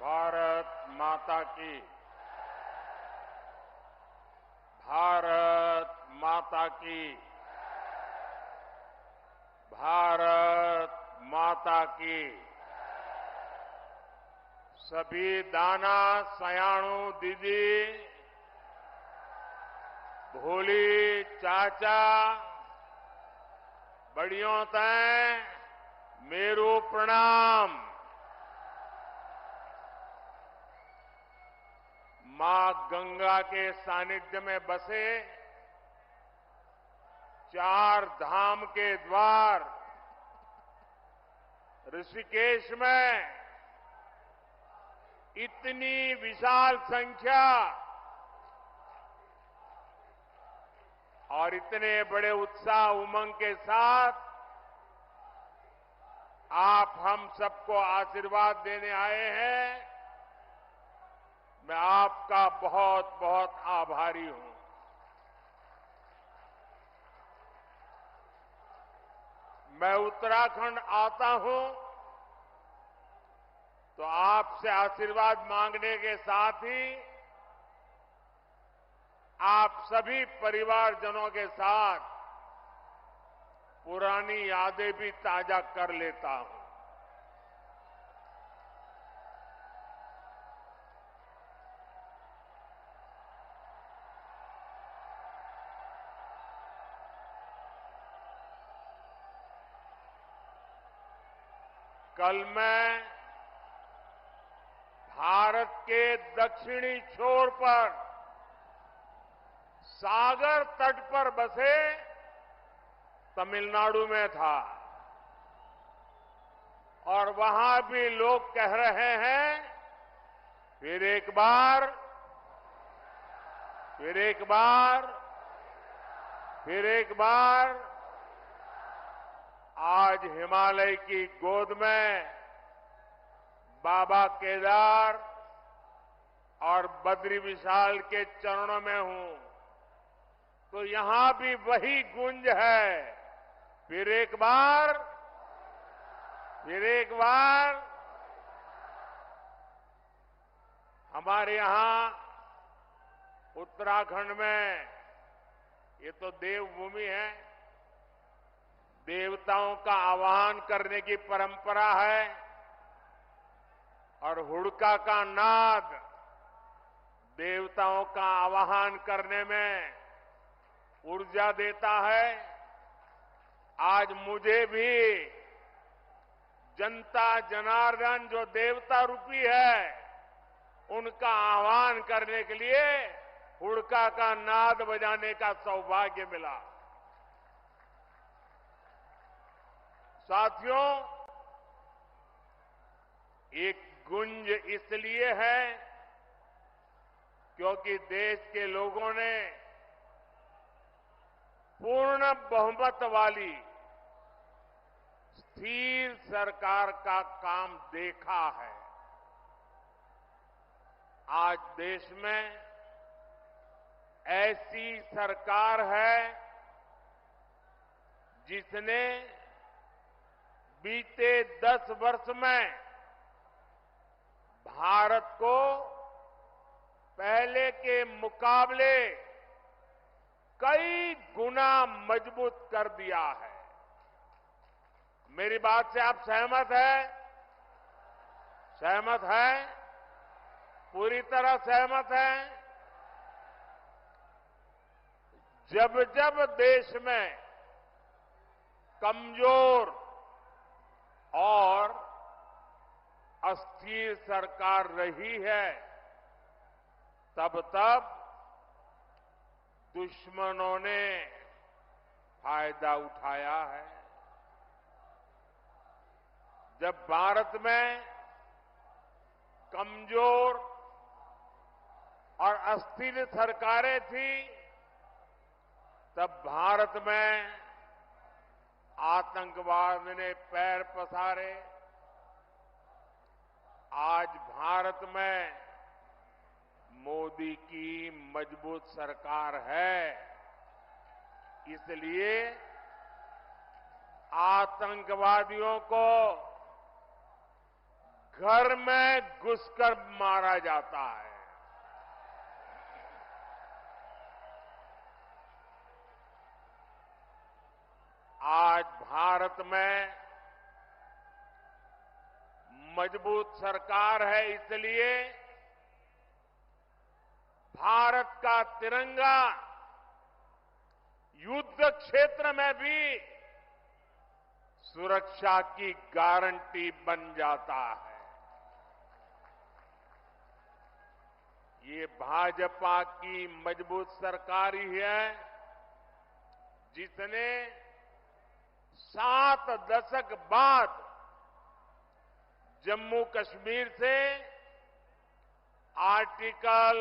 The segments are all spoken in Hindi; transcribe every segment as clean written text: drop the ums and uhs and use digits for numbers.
भारत माता की। भारत माता की। भारत माता की। सभी दाना सयाणु दीदी, भोली चाचा, बड़ियों तय मेरू प्रणाम। मां गंगा के सानिध्य में बसे चार धाम के द्वार ऋषिकेश में इतनी विशाल संख्या और इतने बड़े उत्साह उमंग के साथ आप हम सबको आशीर्वाद देने आए हैं। मैं आपका बहुत बहुत आभारी हूं। मैं उत्तराखंड आता हूं तो आपसे आशीर्वाद मांगने के साथ ही आप सभी परिवारजनों के साथ पुरानी यादें भी ताजा कर लेता हूं। कल मैं भारत के दक्षिणी छोर पर सागर तट पर बसे तमिलनाडु में था और वहां भी लोग कह रहे हैं फिर एक बार, फिर एक बार, फिर एक बार। आज हिमालय की गोद में बाबा केदार और बद्री विशाल के चरणों में हूं तो यहां भी वही गूंज है। फिर एक बार, फिर एक बार। हमारे यहां उत्तराखंड में ये तो देवभूमि है। देवताओं का आवाहन करने की परंपरा है और हुड़का का नाद देवताओं का आवाहन करने में ऊर्जा देता है। आज मुझे भी जनता जनार्दन जो देवता रूपी है उनका आह्वान करने के लिए हुड़का का नाद बजाने का सौभाग्य मिला। साथियों, एक गुंज इसलिए है क्योंकि देश के लोगों ने पूर्ण बहुमत वाली स्थिर सरकार का काम देखा है। आज देश में ऐसी सरकार है जिसने बीते 10 वर्ष में भारत को पहले के मुकाबले कई गुना मजबूत कर दिया है। मेरी बात से आप सहमत हैं? सहमत हैं? पूरी तरह सहमत हैं? जब जब देश में कमजोर और अस्थिर सरकार रही है तब तब दुश्मनों ने फायदा उठाया है। जब भारत में कमजोर और अस्थिर सरकारें थी तब भारत में आतंकवाद ने पैर पसारे। आज भारत में मोदी की मजबूत सरकार है, इसलिए आतंकवादियों को घर में घुसकर मारा जाता है। आज भारत में मजबूत सरकार है, इसलिए भारत का तिरंगा युद्ध क्षेत्र में भी सुरक्षा की गारंटी बन जाता है। ये भाजपा की मजबूत सरकार ही है जिसने 7 दशक बाद जम्मू कश्मीर से आर्टिकल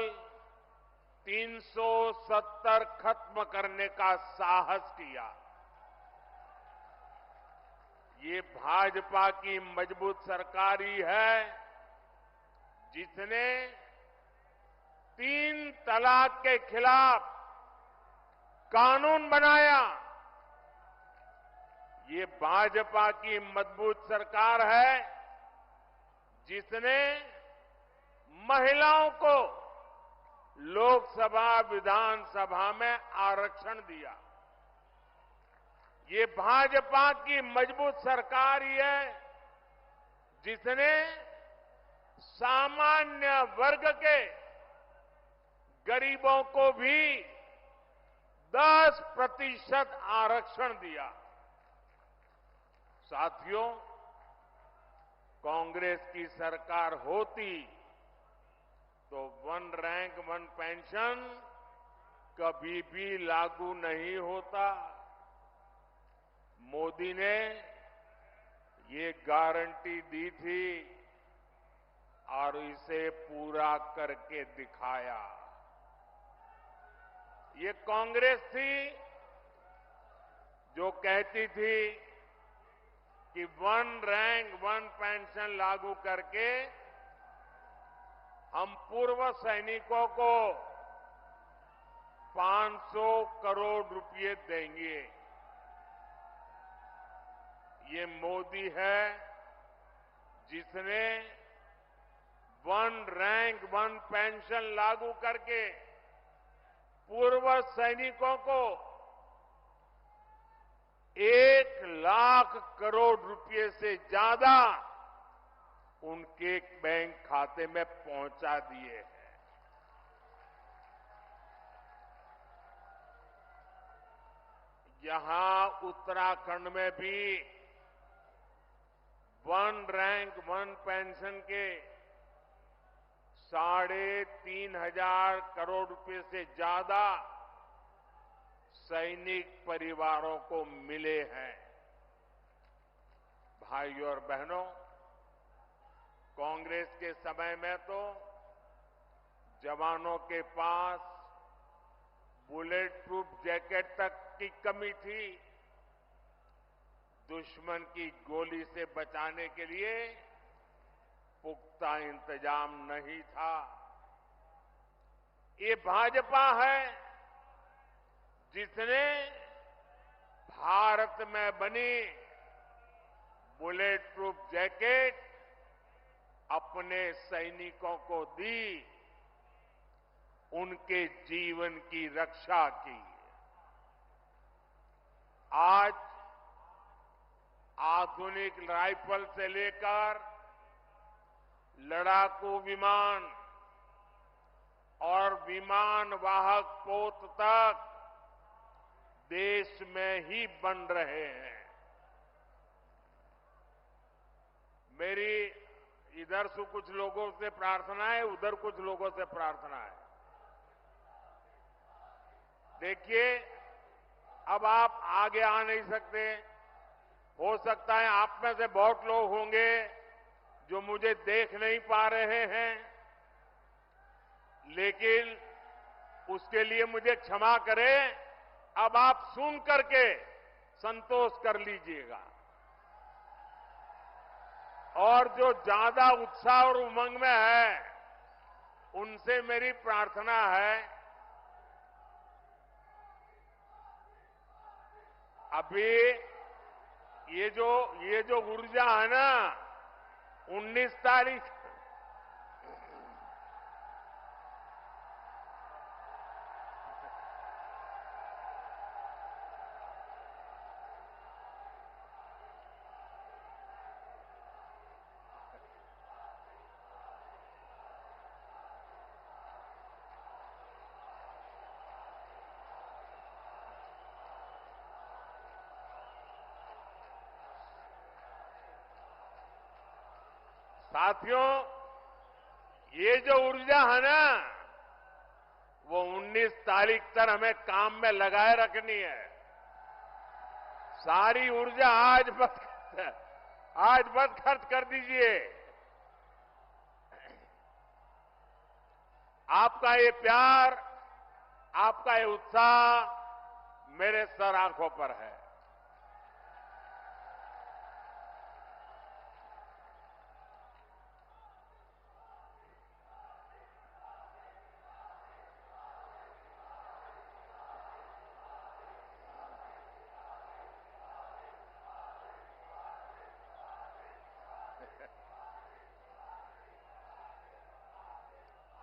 370 खत्म करने का साहस किया। ये भाजपा की मजबूत सरकार ही है जिसने 3 तलाक के खिलाफ कानून बनाया। ये भाजपा की मजबूत सरकार है जिसने महिलाओं को लोकसभा विधानसभा में आरक्षण दिया। ये भाजपा की मजबूत सरकार ही है जिसने सामान्य वर्ग के गरीबों को भी 10% आरक्षण दिया। साथियों, कांग्रेस की सरकार होती तो 1 रैंक 1 पेंशन कभी भी लागू नहीं होता। मोदी ने ये गारंटी दी थी और इसे पूरा करके दिखाया। ये कांग्रेस थी जो कहती थी कि 1 रैंक 1 पेंशन लागू करके हम पूर्व सैनिकों को 500 करोड़ रुपए देंगे। ये मोदी है जिसने 1 रैंक 1 पेंशन लागू करके पूर्व सैनिकों को 1 लाख करोड़ रुपए से ज्यादा उनके बैंक खाते में पहुंचा दिए हैं। यहां उत्तराखंड में भी 1 रैंक 1 पेंशन के 3,500 करोड़ रुपए से ज्यादा सैनिक परिवारों को मिले हैं। भाइयों और बहनों, कांग्रेस के समय में तो जवानों के पास बुलेट प्रूफ जैकेट तक की कमी थी। दुश्मन की गोली से बचाने के लिए पुख्ता इंतजाम नहीं था। ये भाजपा है जिसने भारत में बनी बुलेट प्रूफ जैकेट अपने सैनिकों को दी, उनके जीवन की रक्षा की। आज आधुनिक राइफल से लेकर लड़ाकू विमान और विमान वाहक पोत तक देश में ही बन रहे हैं। मेरी इधर से कुछ लोगों से प्रार्थना है, उधर कुछ लोगों से प्रार्थना है। देखिए, अब आप आगे आ नहीं सकते। हो सकता है आप में से बहुत लोग होंगे जो मुझे देख नहीं पा रहे हैं, लेकिन उसके लिए मुझे क्षमा करें। अब आप सुन करके संतोष कर लीजिएगा। और जो ज्यादा उत्साह और उमंग में है, उनसे मेरी प्रार्थना है, अभी ये जो ऊर्जा है ना, 19 तारीख साथियों, ये जो ऊर्जा है ना, वो 19 तारीख तक हमें काम में लगाए रखनी है। सारी ऊर्जा आज मत खर्च कर दीजिए। आपका ये प्यार, आपका ये उत्साह मेरे सर आंखों पर है।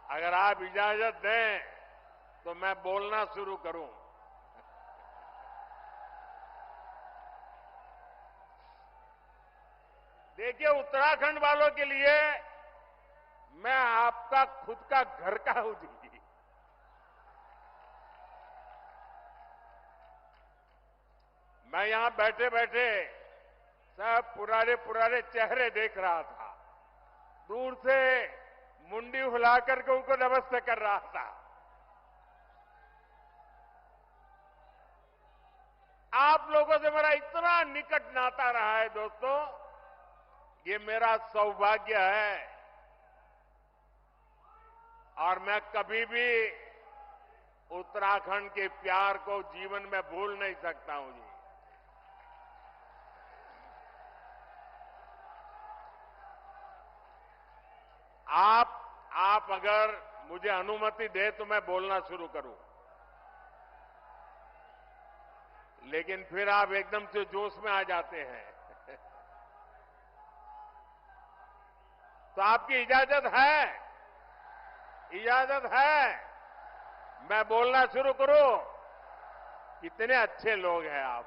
अगर आप इजाजत दें तो मैं बोलना शुरू करूं। देखिए, उत्तराखंड वालों के लिए मैं आपका खुद का घर का हूं जी। मैं यहां बैठे बैठे सब पुराने पुराने चेहरे देख रहा था। दूर से मुंडी हिला करके उनको नमस्ते कर रहा था। आप लोगों से मेरा इतना निकट नाता रहा है दोस्तों, ये मेरा सौभाग्य है और मैं कभी भी उत्तराखंड के प्यार को जीवन में भूल नहीं सकता हूं जी। आप अगर मुझे अनुमति दे तो मैं बोलना शुरू करूं, लेकिन फिर आप एकदम से जोश में आ जाते हैं। तो आपकी इजाजत है? इजाजत है मैं बोलना शुरू करूं? कितने अच्छे लोग हैं आप।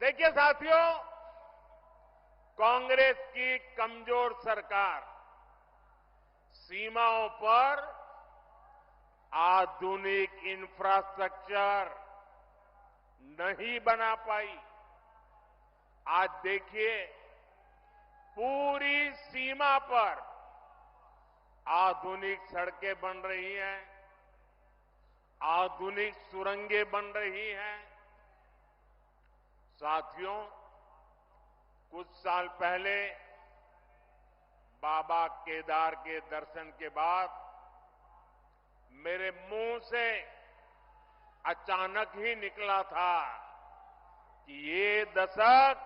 देखिए साथियों, कांग्रेस की कमजोर सरकार सीमाओं पर आधुनिक इंफ्रास्ट्रक्चर नहीं बना पाई। आज देखिए, पूरी सीमा पर आधुनिक सड़कें बन रही हैं, आधुनिक सुरंगें बन रही हैं। साथियों, कुछ साल पहले बाबा केदार के दर्शन के बाद मेरे मुंह से अचानक ही निकला था कि ये दशक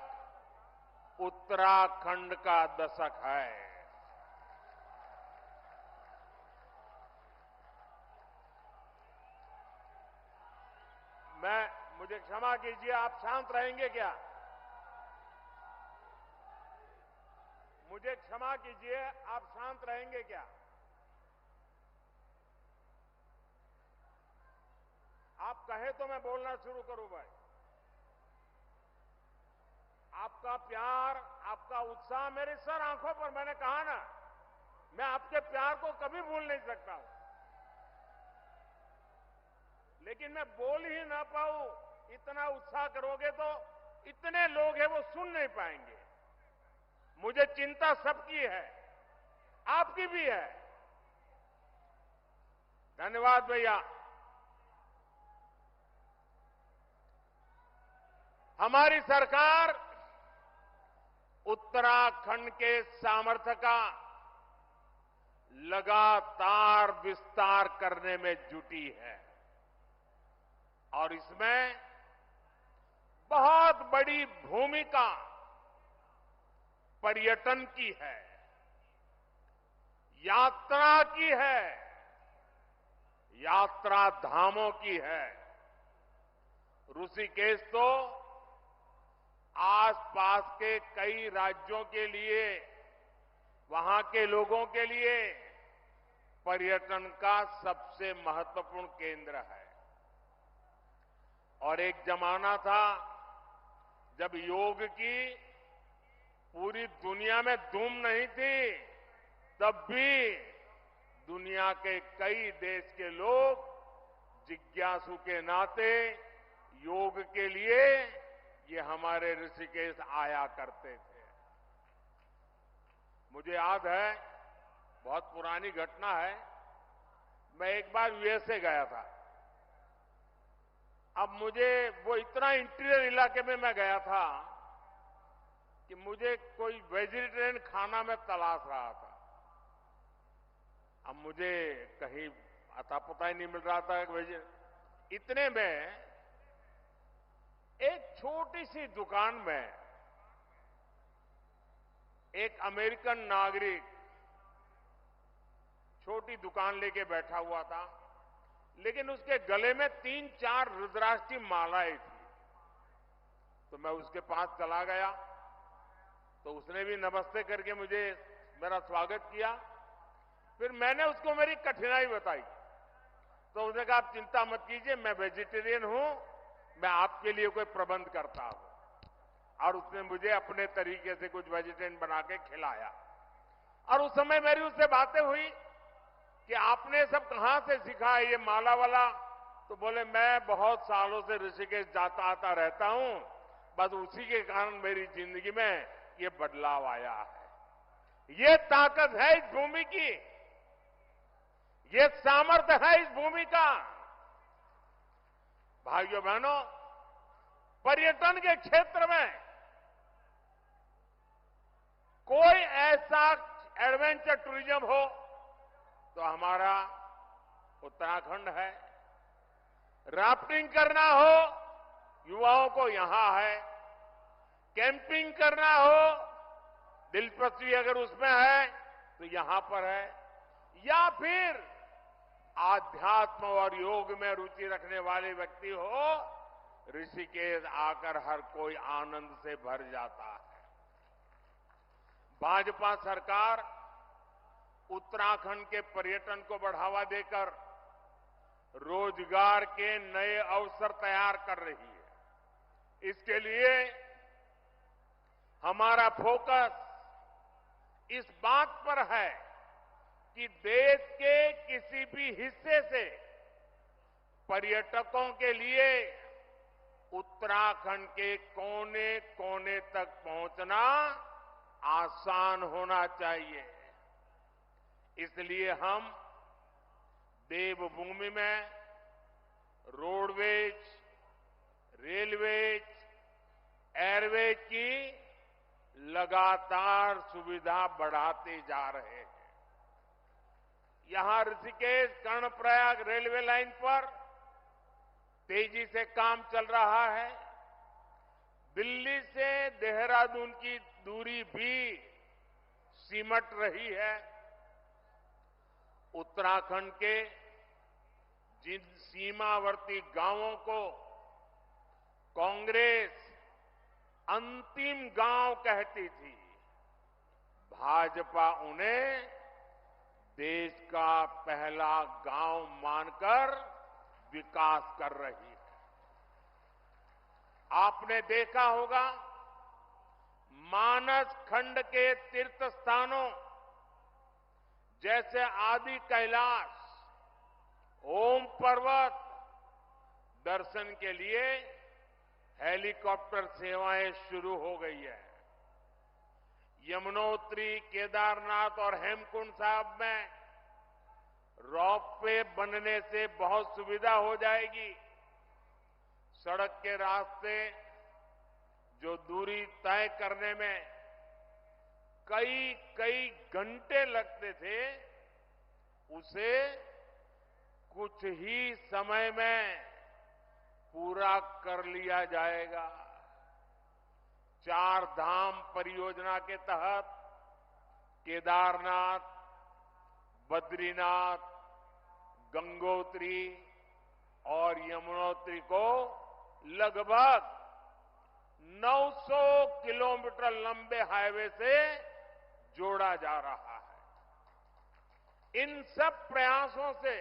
उत्तराखंड का दशक है। मुझे क्षमा कीजिए, आप शांत रहेंगे क्या? मुझे क्षमा कीजिए, आप शांत रहेंगे क्या? आप कहे तो मैं बोलना शुरू करूं भाई। आपका प्यार, आपका उत्साह मेरे सर आंखों पर। मैंने कहा ना, मैं आपके प्यार को कभी भूल नहीं सकता हूं, लेकिन मैं बोल ही ना पाऊं। इतना उत्साह करोगे तो इतने लोग हैं वो सुन नहीं पाएंगे। मुझे चिंता सबकी है, आपकी भी है। धन्यवाद भैया। हमारी सरकार उत्तराखंड के सामर्थ्य का लगातार विस्तार करने में जुटी है और इसमें बहुत बड़ी भूमिका पर्यटन की है, यात्रा की है, यात्रा धामों की है। ऋषिकेश तो आसपास के कई राज्यों के लिए, वहां के लोगों के लिए पर्यटन का सबसे महत्वपूर्ण केंद्र है। और एक जमाना था जब योग की पूरी दुनिया में धूम नहीं थी, तब भी दुनिया के कई देश के लोग जिज्ञासु के नाते योग के लिए ये हमारे ऋषिकेश आया करते थे। मुझे याद है, बहुत पुरानी घटना है, मैं एक बार यूएसए गया था। अब मुझे वो इतना इंटीरियर इलाके में मैं गया था कि मुझे कोई वेजिटेरियन खाना में तलाश रहा था। अब मुझे कहीं अता पता ही नहीं मिल रहा था इतने में एक छोटी सी दुकान में एक अमेरिकन नागरिक छोटी दुकान लेके बैठा हुआ था, लेकिन उसके गले में 3-4 रुद्राक्ष की मालाएं थी। तो मैं उसके पास चला गया, तो उसने भी नमस्ते करके मुझे मेरा स्वागत किया। फिर मैंने उसको मेरी कठिनाई बताई, तो उसने कहा आप चिंता मत कीजिए, मैं वेजिटेरियन हूं, मैं आपके लिए कोई प्रबंध करता हूं। और उसने मुझे अपने तरीके से कुछ वेजिटेरियन बना के खिलाया। और उस समय मेरी उससे बातें हुई कि आपने सब कहां से सीखा है ये माला वाला? तो बोले मैं बहुत सालों से ऋषिकेश जाता आता रहता हूं, बस उसी के कारण मेरी जिंदगी में ये बदलाव आया है। ये ताकत है इस भूमि की, ये सामर्थ्य है इस भूमि का। भाइयों बहनों, पर्यटन के क्षेत्र में कोई ऐसा एडवेंचर टूरिज्म हो तो हमारा उत्तराखंड है। राफ्टिंग करना हो, युवाओं को यहां है। कैंपिंग करना हो, दिलचस्पी अगर उसमें है तो यहां पर है। या फिर आध्यात्म और योग में रुचि रखने वाले व्यक्ति हो, ऋषिकेश आकर हर कोई आनंद से भर जाता है। भाजपा सरकार उत्तराखंड के पर्यटन को बढ़ावा देकर रोजगार के नए अवसर तैयार कर रही है। इसके लिए हमारा फोकस इस बात पर है कि देश के किसी भी हिस्से से पर्यटकों के लिए उत्तराखंड के कोने कोने तक पहुंचना आसान होना चाहिए। इसलिए हम देवभूमि में रोडवेज, रेलवेज, एयरवेज की लगातार सुविधा बढ़ाते जा रहे हैं। यहां ऋषिकेश कर्णप्रयाग रेलवे लाइन पर तेजी से काम चल रहा है। दिल्ली से देहरादून की दूरी भी सिमट रही है। उत्तराखंड के जिन सीमावर्ती गांवों को कांग्रेस अंतिम गांव कहती थी, भाजपा उन्हें देश का पहला गांव मानकर विकास कर रही है। आपने देखा होगा, मानस खंड के तीर्थ स्थानों जैसे आदि कैलाश, ओम पर्वत दर्शन के लिए हेलीकॉप्टर सेवाएं शुरू हो गई है। यमुनोत्री, केदारनाथ और हेमकुंड साहब में रोपवे बनने से बहुत सुविधा हो जाएगी। सड़क के रास्ते जो दूरी तय करने में कई घंटे लगते थे, उसे कुछ ही समय में पूरा कर लिया जाएगा। 4 धाम परियोजना के तहत केदारनाथ, बद्रीनाथ, गंगोत्री और यमुनोत्री को लगभग 900 किलोमीटर लंबे हाईवे से जोड़ा जा रहा है। इन सब प्रयासों से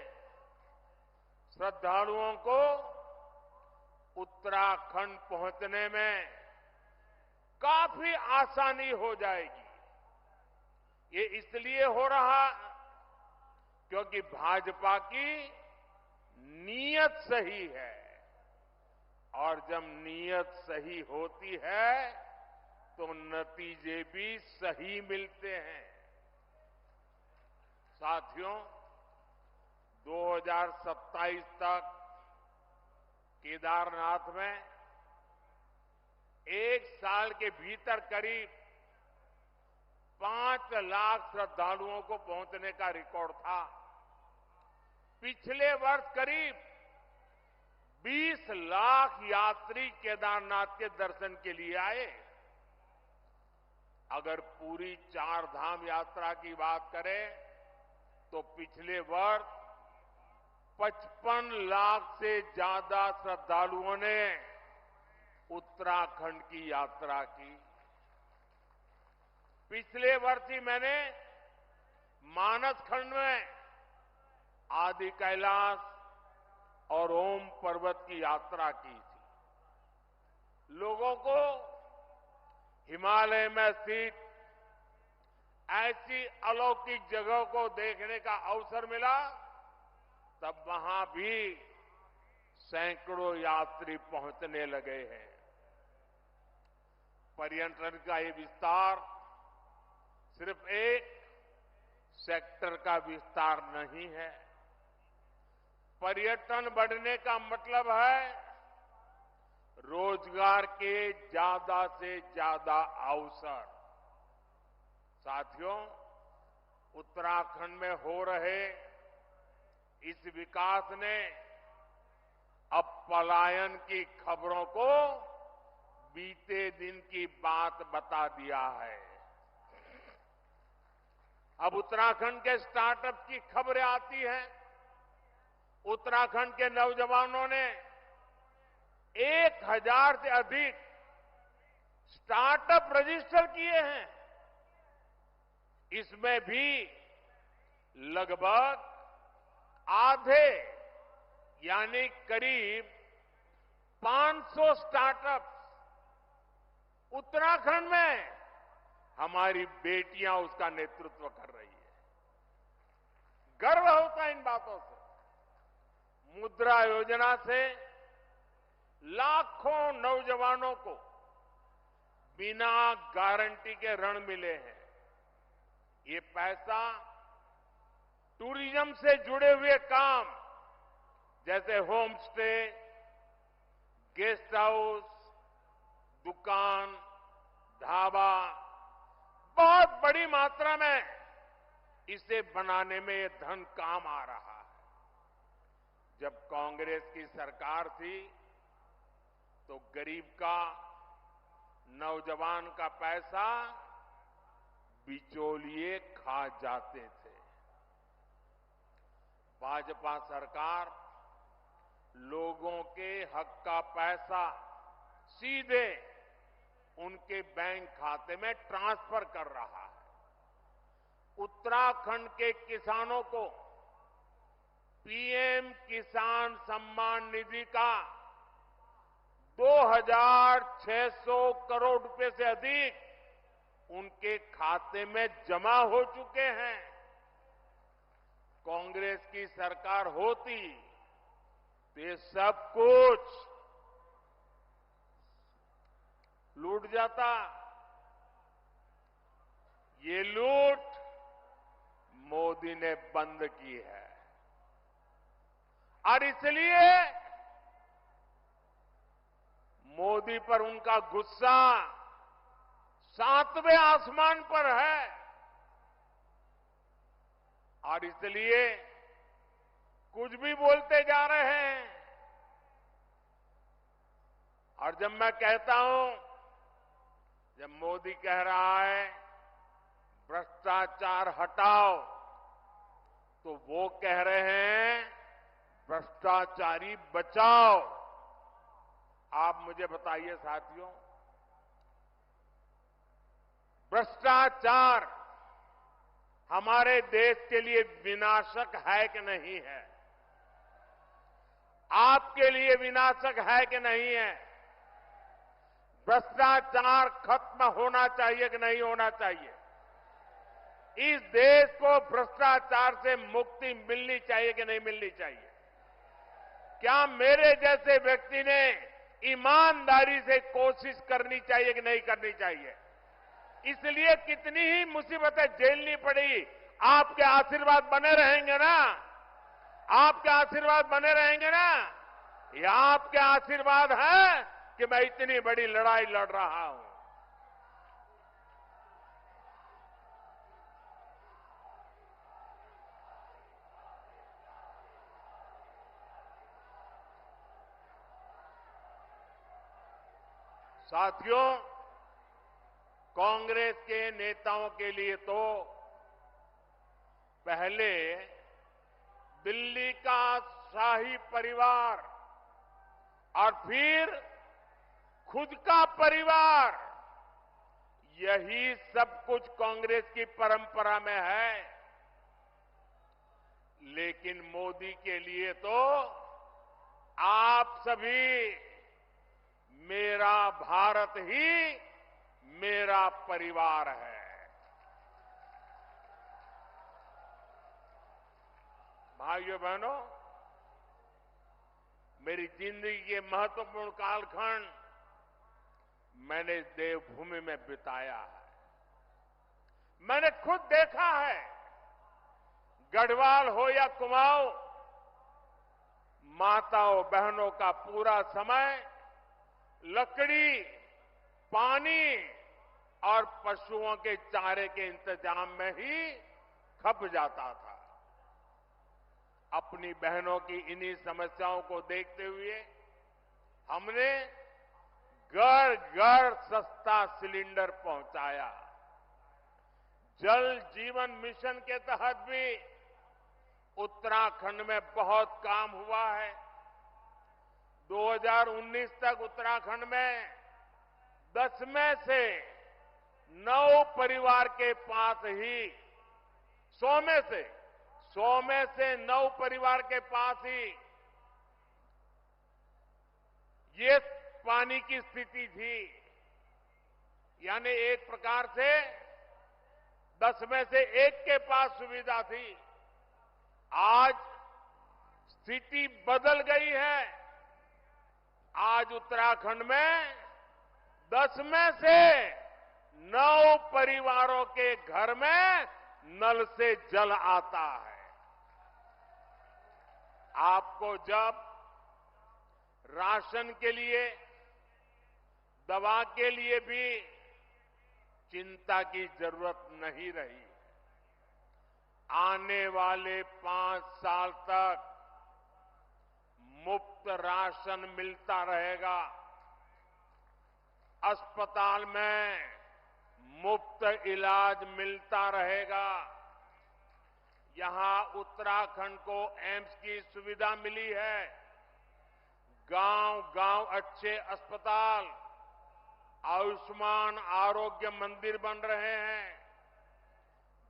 श्रद्धालुओं को उत्तराखंड पहुंचने में काफी आसानी हो जाएगी। ये इसलिए हो रहा क्योंकि भाजपा की नीयत सही है, और जब नीयत सही होती है तो नतीजे भी सही मिलते हैं। साथियों, 2027 तक केदारनाथ में एक साल के भीतर करीब 5 लाख श्रद्धालुओं को पहुंचने का रिकॉर्ड था। पिछले वर्ष करीब 20 लाख यात्री केदारनाथ के दर्शन के लिए आए। अगर पूरी 4 धाम यात्रा की बात करें तो पिछले वर्ष 55 लाख से ज्यादा श्रद्धालुओं ने उत्तराखंड की यात्रा की। पिछले वर्ष ही मैंने मानस खंड में आदि कैलाश और ओम पर्वत की यात्रा की थी। लोगों को हिमालय में स्थित ऐसी अलौकिक जगह को देखने का अवसर मिला, तब वहां भी सैकड़ों यात्री पहुंचने लगे हैं। पर्यटन का ये विस्तार सिर्फ एक सेक्टर का विस्तार नहीं है। पर्यटन बढ़ने का मतलब है रोजगार के ज्यादा से ज्यादा अवसर। साथियों, उत्तराखंड में हो रहे इस विकास ने अब पलायन की खबरों को बीते दिन की बात बता दिया है। अब उत्तराखंड के स्टार्टअप की खबरें आती हैं। उत्तराखंड के नौजवानों ने 1000 से अधिक स्टार्टअप रजिस्टर किए हैं। इसमें भी लगभग आधे यानी करीब 500 स्टार्टअप उत्तराखंड में हमारी बेटियां उसका नेतृत्व कर रही है। गर्व होता है इन बातों से। मुद्रा योजना से लाखों नौजवानों को बिना गारंटी के ऋण मिले हैं। ये पैसा टूरिज्म से जुड़े हुए काम जैसे होम स्टे, गेस्ट हाउस, दुकान, ढाबा, बहुत बड़ी मात्रा में इसे बनाने में ये धन काम आ रहा है। जब कांग्रेस की सरकार थी तो गरीब का, नौजवान का पैसा बिचौलिए खा जाते थे। भाजपा सरकार लोगों के हक का पैसा सीधे उनके बैंक खाते में ट्रांसफर कर रहा है। उत्तराखंड के किसानों को पीएम किसान सम्मान निधि का 2600 करोड़ रुपए से अधिक उनके खाते में जमा हो चुके हैं। कांग्रेस की सरकार होती तो ये सब कुछ लूट जाता। ये लूट मोदी ने बंद की है, और इसलिए मोदी पर उनका गुस्सा 7वें आसमान पर है। और इसलिए कुछ भी बोलते जा रहे हैं। और जब मैं कहता हूं, जब मोदी कह रहा है भ्रष्टाचार हटाओ, तो वो कह रहे हैं भ्रष्टाचारी बचाओ। आप मुझे बताइए साथियों, भ्रष्टाचार हमारे देश के लिए विनाशक है कि नहीं है? आपके लिए विनाशक है कि नहीं है? भ्रष्टाचार खत्म होना चाहिए कि नहीं होना चाहिए? इस देश को भ्रष्टाचार से मुक्ति मिलनी चाहिए कि नहीं मिलनी चाहिए? क्या मेरे जैसे व्यक्ति ने ईमानदारी से कोशिश करनी चाहिए कि नहीं करनी चाहिए? इसलिए कितनी ही मुसीबतें झेलनी पड़ी, आपके आशीर्वाद बने रहेंगे ना? आपके आशीर्वाद बने रहेंगे ना? ये आपके आशीर्वाद है कि मैं इतनी बड़ी लड़ाई लड़ रहा हूं। साथियों, कांग्रेस के नेताओं के लिए तो पहले दिल्ली का शाही परिवार और फिर खुद का परिवार, यही सब कुछ कांग्रेस की परंपरा में है। लेकिन मोदी के लिए तो आप सभी, मेरा भारत ही मेरा परिवार है। भाइयों बहनों, मेरी जिंदगी के महत्वपूर्ण कालखंड मैंने देवभूमि में बिताया है। मैंने खुद देखा है, गढ़वाल हो या कुमाऊं, माताओं बहनों का पूरा समय लकड़ी, पानी और पशुओं के चारे के इंतजाम में ही खप जाता था। अपनी बहनों की इन्हीं समस्याओं को देखते हुए हमने घर घर सस्ता सिलेंडर पहुंचाया। जल जीवन मिशन के तहत भी उत्तराखंड में बहुत काम हुआ है। 2019 तक उत्तराखंड में 10 में से 9 परिवार के पास ही 100 में से 9 परिवार के पास ही ये पानी की स्थिति थी। यानी एक प्रकार से 10 में से 1 के पास सुविधा थी। आज स्थिति बदल गई है। आज उत्तराखंड में 10 में से 9 परिवारों के घर में नल से जल आता है। आपको जब राशन के लिए, दवा के लिए भी चिंता की जरूरत नहीं रही। आने वाले 5 साल तक मुफ्त राशन मिलता रहेगा। अस्पताल में मुफ्त इलाज मिलता रहेगा। यहां उत्तराखंड को एम्स की सुविधा मिली है। गांव-गांव अच्छे अस्पताल, आयुष्मान आरोग्य मंदिर बन रहे हैं।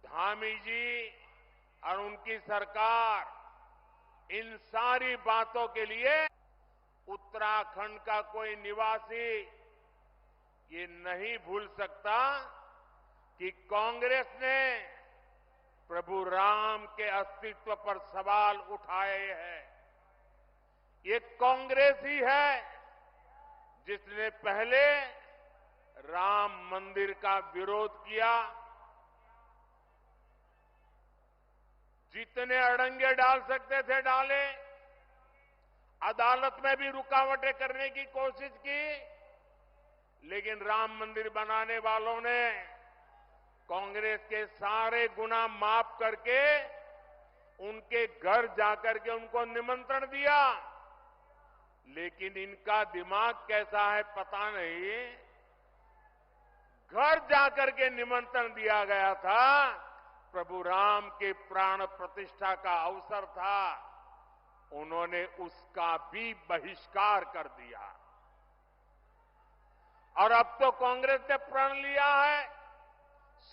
धामी जी और उनकी सरकार इन सारी बातों के लिए उत्तराखंड का कोई निवासी ये नहीं भूल सकता कि कांग्रेस ने प्रभु राम के अस्तित्व पर सवाल उठाए हैं। ये कांग्रेस ही है जिसने पहले राम मंदिर का विरोध किया। जितने अड़ंगे डाल सकते थे डाले, अदालत में भी रुकावटें करने की कोशिश की, लेकिन राम मंदिर बनाने वालों ने कांग्रेस के सारे गुना माफ करके उनके घर जाकर के उनको निमंत्रण दिया। लेकिन इनका दिमाग कैसा है पता नहीं। घर जाकर के निमंत्रण दिया गया था, प्रभु राम के प्राण प्रतिष्ठा का अवसर था, उन्होंने उसका भी बहिष्कार कर दिया। और अब तो कांग्रेस ने प्रण लिया है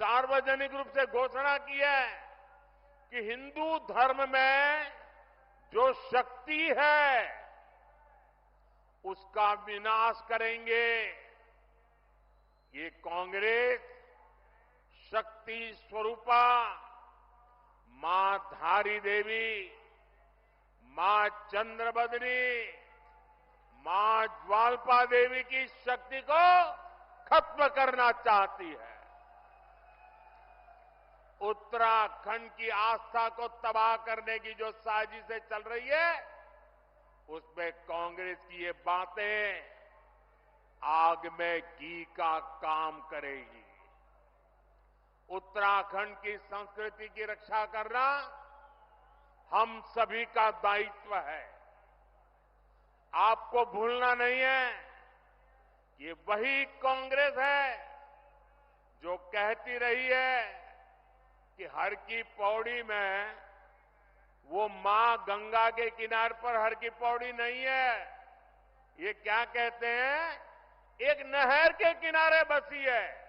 सार्वजनिक रूप से घोषणा की है कि हिंदू धर्म में जो शक्ति है उसका विनाश करेंगे। ये कांग्रेस शक्ति स्वरूपा मां धारी देवी, मां चंद्रबदनी, मां ज्वालपा देवी की शक्ति को खत्म करना चाहती है। उत्तराखंड की आस्था को तबाह करने की जो साजिशें चल रही है उसमें कांग्रेस की ये बातें आग में घी का काम करेगी। उत्तराखंड की संस्कृति की रक्षा करना हम सभी का दायित्व है। आपको भूलना नहीं है, ये वही कांग्रेस है जो कहती रही है कि हर की पौड़ी में वो मां गंगा के किनारे पर हर की पौड़ी नहीं है। ये क्या कहते हैं, एक नहर के किनारे बसी है।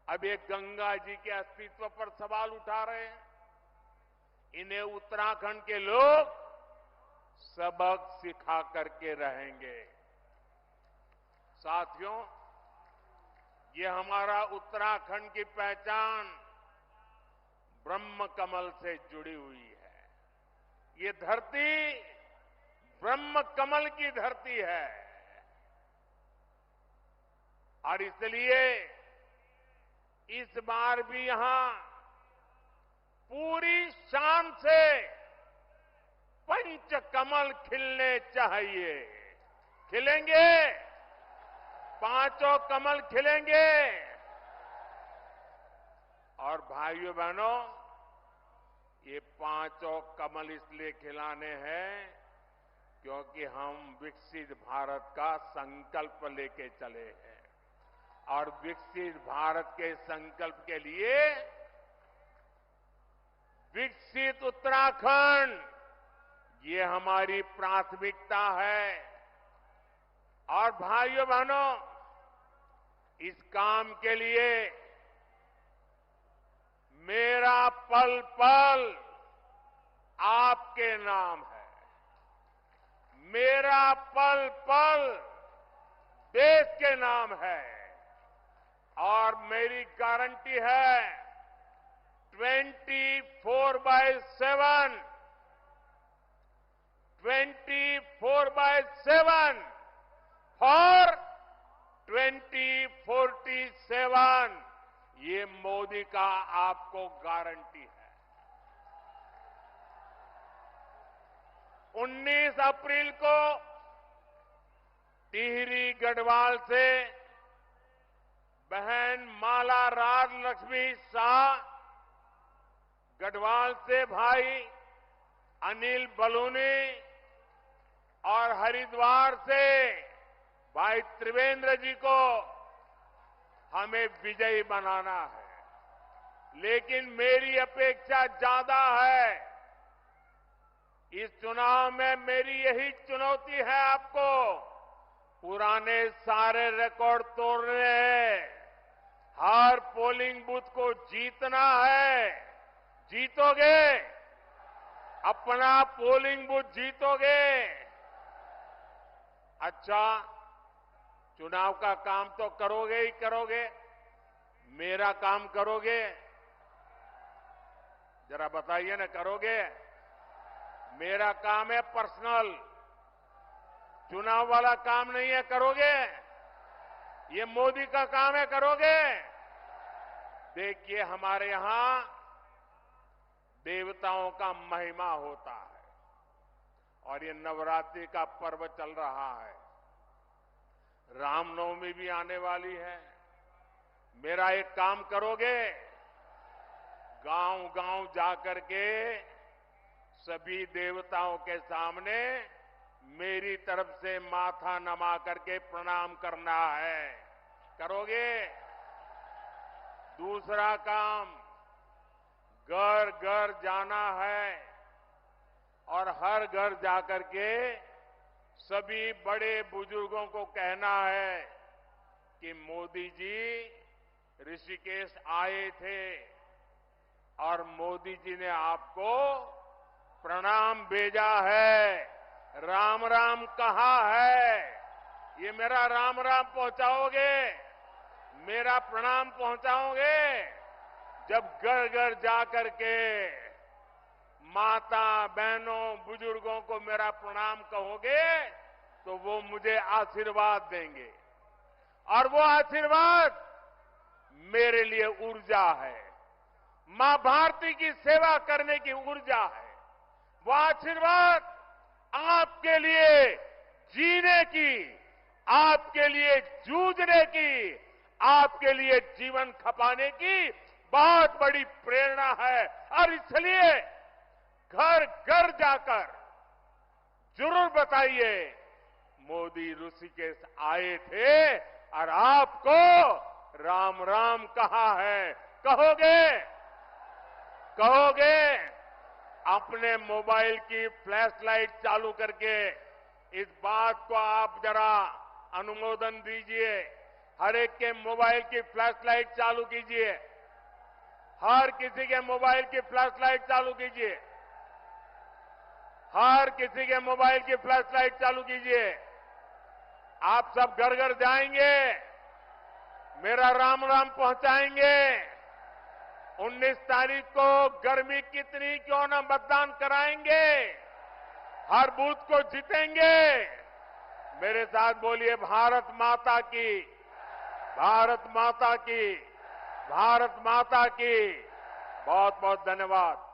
अब ये गंगा जी के अस्तित्व पर सवाल उठा रहे हैं। इन्हें उत्तराखंड के लोग सबक सिखा करके रहेंगे। साथियों, ये हमारा उत्तराखंड की पहचान ब्रह्म कमल से जुड़ी हुई है। ये धरती ब्रह्म कमल की धरती है और इसलिए इस बार भी यहां पूरी शान से पंचकमल खिलने चाहिए। खिलेंगे, पांचों कमल खिलेंगे। और भाइयों बहनों, ये पांचों कमल इसलिए खिलाने हैं क्योंकि हम विकसित भारत का संकल्प लेके चले हैं और विकसित भारत के संकल्प के लिए विकसित उत्तराखंड ये हमारी प्राथमिकता है। और भाइयों बहनों, इस काम के लिए मेरा पल पल आपके नाम है। मेरा पल पल देश के नाम है और मेरी गारंटी है 24/7 और 2047 ये मोदी का आपको गारंटी है। 19 अप्रैल को टिहरी गढ़वाल से बहन माला राजलक्ष्मी शाह, गढ़वाल से भाई अनिल बलूनी और हरिद्वार से भाई त्रिवेंद्र जी को हमें विजयी बनाना है। लेकिन मेरी अपेक्षा ज्यादा है। इस चुनाव में मेरी यही चुनौती है आपको, पुराने सारे रिकॉर्ड तोड़ने हैं। हर पोलिंग बूथ को जीतना है। जीतोगे? अपना पोलिंग बूथ जीतोगे? अच्छा, चुनाव का काम तो करोगे ही करोगे, मेरा काम करोगे? जरा बताइए ना, करोगे? मेरा काम है पर्सनल, चुनाव वाला काम नहीं है। करोगे? ये मोदी का काम है, करोगे? देखिए, हमारे यहां देवताओं का महिमा होता है और ये नवरात्रि का पर्व चल रहा है। रामनवमी भी आने वाली है। मेरा एक काम करोगे? गांव गांव जाकर के सभी देवताओं के सामने मेरी तरफ से माथा नमा करके प्रणाम करना है। करोगे? दूसरा काम, घर घर जाना है और हर घर जाकर के सभी बड़े बुजुर्गों को कहना है कि मोदी जी ऋषिकेश आए थे और मोदी जी ने आपको प्रणाम भेजा है, राम राम कहा है। ये मेरा राम राम पहुंचाओगे, मेरा प्रणाम पहुंचाओगे? जब घर घर जाकर के माता बहनों बुजुर्गों को मेरा प्रणाम कहोगे तो वो मुझे आशीर्वाद देंगे, और वो आशीर्वाद मेरे लिए ऊर्जा है, मां भारती की सेवा करने की ऊर्जा है। वो आशीर्वाद आपके लिए जीने की, आपके लिए जूझने की, आपके लिए जीवन खपाने की बहुत बड़ी प्रेरणा है। और इसलिए घर घर जाकर जरूर बताइए मोदी ऋषिकेश आए थे और आपको राम राम कहा है। कहोगे? कहोगे? अपने मोबाइल की फ्लैश लाइट चालू करके इस बात को आप जरा अनुमोदन दीजिए। हर एक के मोबाइल की फ्लैश लाइट चालू कीजिए, हर किसी के मोबाइल की फ्लैश लाइट चालू कीजिए, हर किसी के मोबाइल की फ्लैश लाइट चालू कीजिए। आप सब घर घर जाएंगे, मेरा राम राम पहुंचाएंगे। 19 तारीख को गर्मी कितनी क्यों न मतदान कराएंगे, हर बूथ को जीतेंगे। मेरे साथ बोलिए भारत माता की, भारत माता की, भारत माता की। बहुत बहुत धन्यवाद।